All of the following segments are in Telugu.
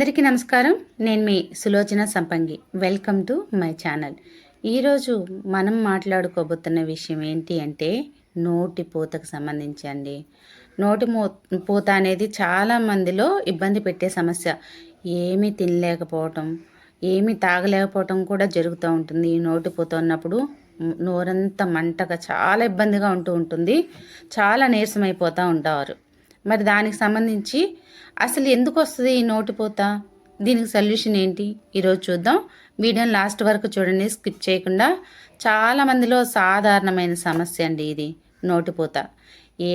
అందరికీ నమస్కారం. నేను మీ సులోచన సంపంగి. Welcome to my channel. ఈరోజు మనం మాట్లాడుకోబోతున్న విషయం ఏంటి అంటే నోటి పూతకు సంబంధించి అండి. పూత అనేది చాలా మందిలో ఇబ్బంది పెట్టే సమస్య. ఏమీ తినలేకపోవటం, ఏమీ తాగలేకపోవటం కూడా జరుగుతూ ఉంటుంది. ఈ నోటి పూత ఉన్నప్పుడు నోరంతా మంటగా చాలా ఇబ్బందిగా ఉంటుంది. చాలా నీరసమైపోతూ ఉంటారు. మరి దానికి సంబంధించి అసలు ఎందుకు వస్తుంది ఈ నోటిపూత, దీనికి సొల్యూషన్ ఏంటి ఈరోజు చూద్దాం. వీడియోని లాస్ట్ వరకు చూడండి, స్కిప్ చేయకుండా. చాలామందిలో సాధారణమైన సమస్య అండి ఇది నోటిపూత.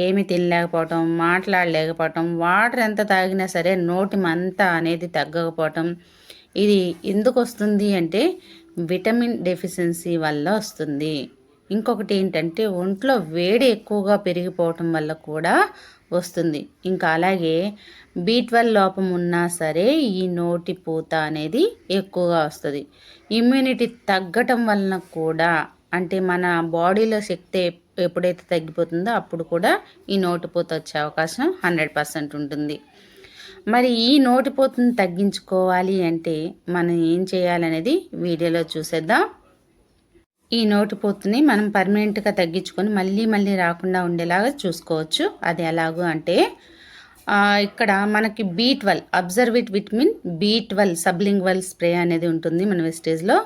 ఏమి తినలేకపోవటం, మాట్లాడలేకపోవటం, వాటర్ ఎంత తాగినా సరే నోటి మంట అనేది తగ్గకపోవటం. ఇది ఎందుకు వస్తుంది అంటే విటమిన్ డెఫిషియన్సీ వల్ల వస్తుంది. ఇంకొకటి ఏంటంటే ఒంట్లో వేడి ఎక్కువగా పెరిగిపోవటం వల్ల కూడా వస్తుంది. ఇంకా అలాగే B12 లోపం ఉన్నా సరే ఈ నోటి పూత అనేది ఎక్కువగా వస్తుంది. ఇమ్యూనిటీ తగ్గటం వలన కూడా, అంటే మన బాడీలో శక్తి ఎప్పుడైతే తగ్గిపోతుందో అప్పుడు కూడా ఈ నోటిపూత వచ్చే అవకాశం 100% ఉంటుంది. మరి ఈ నోటిపూతను తగ్గించుకోవాలి అంటే మనం ఏం చేయాలనేది వీడియోలో చూసేద్దాం. ఈ నోటిపూతని మనం పర్మనెంట్గా తగ్గించుకొని మళ్ళీ రాకుండా ఉండేలాగా చూసుకోవచ్చు. అది ఎలాగో అంటే ఇక్కడ మనకి B12 అబ్జర్వేట్ vitamin B12 sublingual spray అనేది ఉంటుంది మన వెస్టేజ్లో.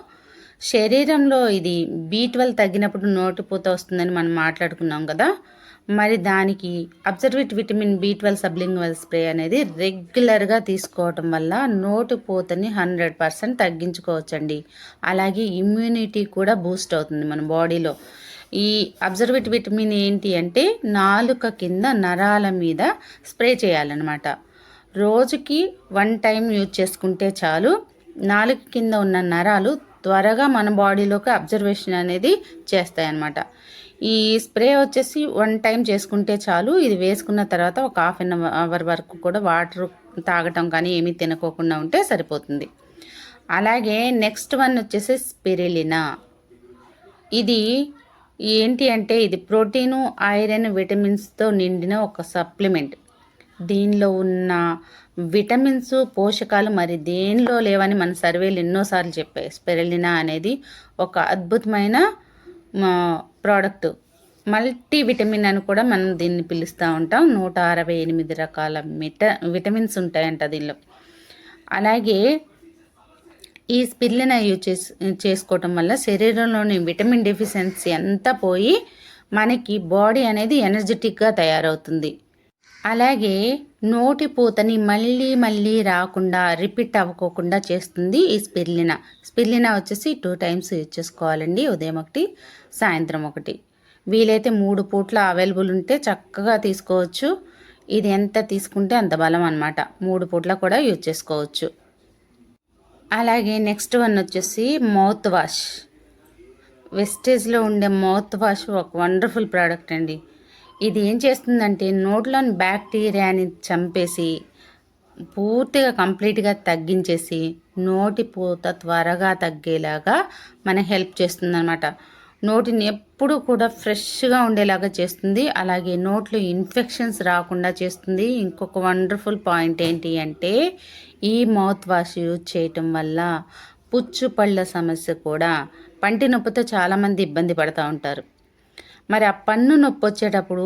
శరీరంలో ఇది B12 తగ్గినప్పుడు నోటిపూత వస్తుందని మనం మాట్లాడుకున్నాం కదా. మరి దానికి అబ్జర్వేట్ విటమిన్ B12 సబ్లింగ్వల్ స్ప్రే అనేది రెగ్యులర్గా తీసుకోవటం వల్ల నోటిపూతని 100% తగ్గించుకోవచ్చండి. అలాగే ఇమ్యూనిటీ కూడా బూస్ట్ అవుతుంది మన బాడీలో. ఈ అబ్జర్వేట్ విటమిన్ ఏంటి అంటే నాలుక కింద నరాల మీద స్ప్రే చేయాలన్నమాట. రోజుకి 1 టైం యూజ్ చేసుకుంటే చాలు. నాలుక కింద ఉన్న నరాలు త్వరగా మన బాడీలోకి అబ్జర్వేషన్ అనేది చేస్తాయన్నమాట. ఈ స్ప్రే వచ్చేసి 1 టైం చేసుకుంటే చాలు. ఇది వేసుకున్న తర్వాత ఒక ½ వరకు కూడా వాటర్ తాగటం కానీ ఏమీ తినకోకుండా ఉంటే సరిపోతుంది. అలాగే నెక్స్ట్ వన్ వచ్చేసి స్పిరులినా. ఇది ఏంటి అంటే ఇది ప్రోటీను, ఐరన్, విటమిన్స్తో నిండిన ఒక సప్లిమెంట్. దీనిలో ఉన్న విటమిన్స్, పోషకాలు మరి దేనిలో లేవని మన సర్వేలు ఎన్నోసార్లు చెప్పాయి. స్పిరులినా అనేది ఒక అద్భుతమైన ప్రోడక్ట్. మల్టీ విటమిన్ అని కూడా మనం దీన్ని పిలుస్తూ ఉంటాం. 168 రకాల విటమిన్స్ ఉంటాయంట దీనిలో. అలాగే ఈ స్పిరులినా యూజ్ చేసుకోవటం వల్ల శరీరంలోని విటమిన్ డెఫిషియన్సీ అంతా పోయి మనకి బాడీ అనేది ఎనర్జెటిక్గా తయారవుతుంది. అలాగే నోటి పూతని మళ్ళీ రాకుండా, రిపీట్ అవ్వకోకుండా చేస్తుంది ఈ స్పిరులినా. స్పిరులినా వచ్చేసి 2 టైమ్స్ యూజ్ చేసుకోవాలండి. ఉదయం ఒకటి, సాయంత్రం ఒకటి. వీలైతే 3 పూట్ల అవైలబుల్ ఉంటే చక్కగా తీసుకోవచ్చు. ఇది ఎంత తీసుకుంటే అంత బలం అన్నమాట. 3 పూట్ల కూడా యూజ్ చేసుకోవచ్చు. అలాగే నెక్స్ట్ వన్ వచ్చేసి మౌత్ వాష్. వెస్టేజ్లో ఉండే మౌత్ వాష్ ఒక వండర్ఫుల్ ప్రోడక్ట్ అండి. ఇది ఏం చేస్తుందంటే నోట్లోని బ్యాక్టీరియాని చంపేసి పూర్తిగా కంప్లీట్గా తగ్గించేసి నోటి పూత త్వరగా తగ్గేలాగా మన హెల్ప్ చేస్తుందన్నమాట. నోటిని ఎప్పుడు కూడా ఫ్రెష్గా ఉండేలాగా చేస్తుంది. అలాగే నోట్లో ఇన్ఫెక్షన్స్ రాకుండా చేస్తుంది. ఇంకొక వండర్ఫుల్ పాయింట్ ఏంటి అంటే ఈ మౌత్ వాష్ యూజ్ చేయటం వల్ల పుచ్చు పళ్ళ సమస్య కూడా, పంటి నొప్పితో చాలామంది ఇబ్బంది పడుతూ ఉంటారు. మరి ఆ పన్ను నొప్పి వచ్చేటప్పుడు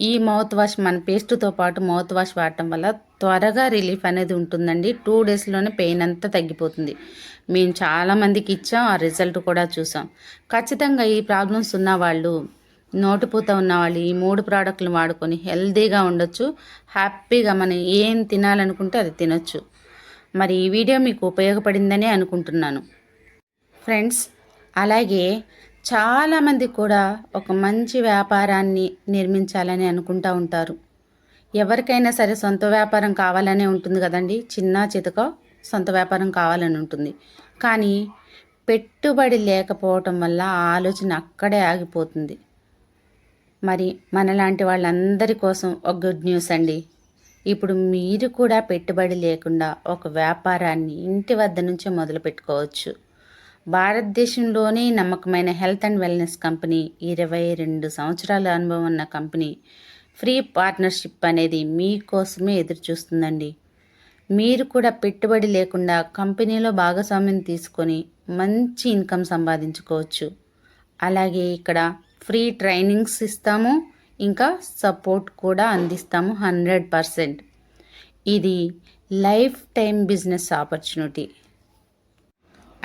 ఈ మౌత్ వాష్, మన పేస్ట్తో పాటు మౌత్ వాష్ వాడటం వల్ల త్వరగా రిలీఫ్ అనేది ఉంటుందండి. 2 డేస్లోనే పెయిన్ అంతా తగ్గిపోతుంది. మేము చాలామందికి ఇచ్చాం, ఆ రిజల్ట్ కూడా చూసాం. ఖచ్చితంగా ఈ ప్రాబ్లమ్స్ ఉన్నవాళ్ళు, నోటిపూత ఉన్నవాళ్ళు ఈ 3 ప్రోడక్ట్లు వాడుకొని హెల్తీగా ఉండొచ్చు. హ్యాపీగా మనం ఏం తినాలనుకుంటే అది తినొచ్చు. మరి ఈ వీడియో మీకు ఉపయోగపడిందని అనుకుంటున్నాను ఫ్రెండ్స్. అలాగే చాలామంది కూడా ఒక మంచి వ్యాపారాన్ని నిర్మించాలని అనుకుంటూ ఉంటారు. ఎవరికైనా సరే సొంత వ్యాపారం కావాలనే ఉంటుంది కదండి. చిన్న చితక సొంత వ్యాపారం కావాలని ఉంటుంది. కానీ పెట్టుబడి లేకపోవటం వల్ల ఆ ఆలోచన అక్కడే ఆగిపోతుంది. మరి మనలాంటి వాళ్ళందరి కోసం ఒక గుడ్ న్యూస్ అండి. ఇప్పుడు మీరు కూడా పెట్టుబడి లేకుండా ఒక వ్యాపారాన్ని ఇంటి వద్ద నుంచే మొదలు పెట్టుకోవచ్చు. భారతదేశంలోనే నమ్మకమైన హెల్త్ అండ్ వెల్నెస్ కంపెనీ, 22 సంవత్సరాల అనుభవం ఉన్న కంపెనీ ఫ్రీ పార్ట్నర్షిప్ అనేది మీకోసమే ఎదురు చూస్తుందండి. మీరు కూడా పెట్టుబడి లేకుండా కంపెనీలో భాగస్వామ్యం తీసుకొని మంచి ఇన్కమ్ సంపాదించుకోవచ్చు. అలాగే ఇక్కడ ఫ్రీ ట్రైనింగ్స్ ఇస్తాము, ఇంకా సపోర్ట్ కూడా అందిస్తాము 100%. ఇది లైఫ్ టైం బిజినెస్ ఆపర్చునిటీ.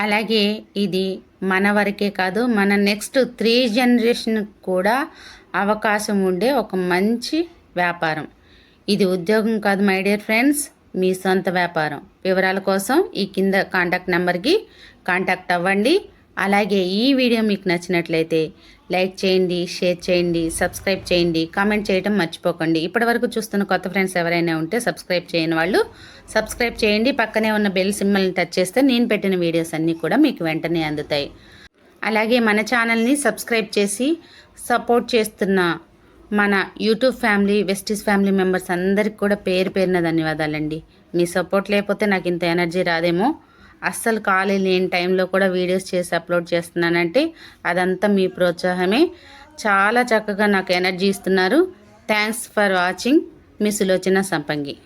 అలాగే ఇది మన వరకే కాదు, మన నెక్స్ట్ 3 జనరేషన్ కూడా అవకాశం ఉండే ఒక మంచి వ్యాపారం. ఇది ఉద్యోగం కాదు మై డియర్ ఫ్రెండ్స్, మీ సొంత వ్యాపారం. వివరాల కోసం ఈ కింద కాంటాక్ట్ నెంబర్కి కాంటాక్ట్ అవ్వండి. అలాగే ఈ వీడియో మీకు నచ్చినట్లయితే లైక్ చేయండి, షేర్ చేయండి, సబ్స్క్రైబ్ చేయండి, కామెంట్ చేయడం మర్చిపోకండి. ఇప్పటివరకు చూస్తున్న కొత్త ఫ్రెండ్స్ ఎవరైనా ఉంటే సబ్స్క్రైబ్ చేయని వాళ్ళు సబ్స్క్రైబ్ చేయండి. పక్కనే ఉన్న బెల్ సింబల్ని టచ్ చేస్తే నేను పెట్టిన వీడియోస్ అన్నీ కూడా మీకు వెంటనే అందుతాయి. అలాగే మన ఛానల్ని సబ్స్క్రైబ్ చేసి సపోర్ట్ చేస్తున్న మన యూట్యూబ్ ఫ్యామిలీ, వెస్టీస్ ఫ్యామిలీ మెంబర్స్ అందరికి కూడా పేరు పేరున ధన్యవాదాలండి. మీ సపోర్ట్ లేకపోతే నాకు ఇంత ఎనర్జీ రాదేమో. అస్సలు ఖాళీ లేని టైంలో కూడా వీడియోస్ చేసి అప్లోడ్ చేస్తున్నానంటే అదంతా మీ ప్రోత్సాహమే. చాలా చక్కగా నాకు ఎనర్జీ ఇస్తున్నారు. Thanks for watching. మీ సులోచన సంపంగి.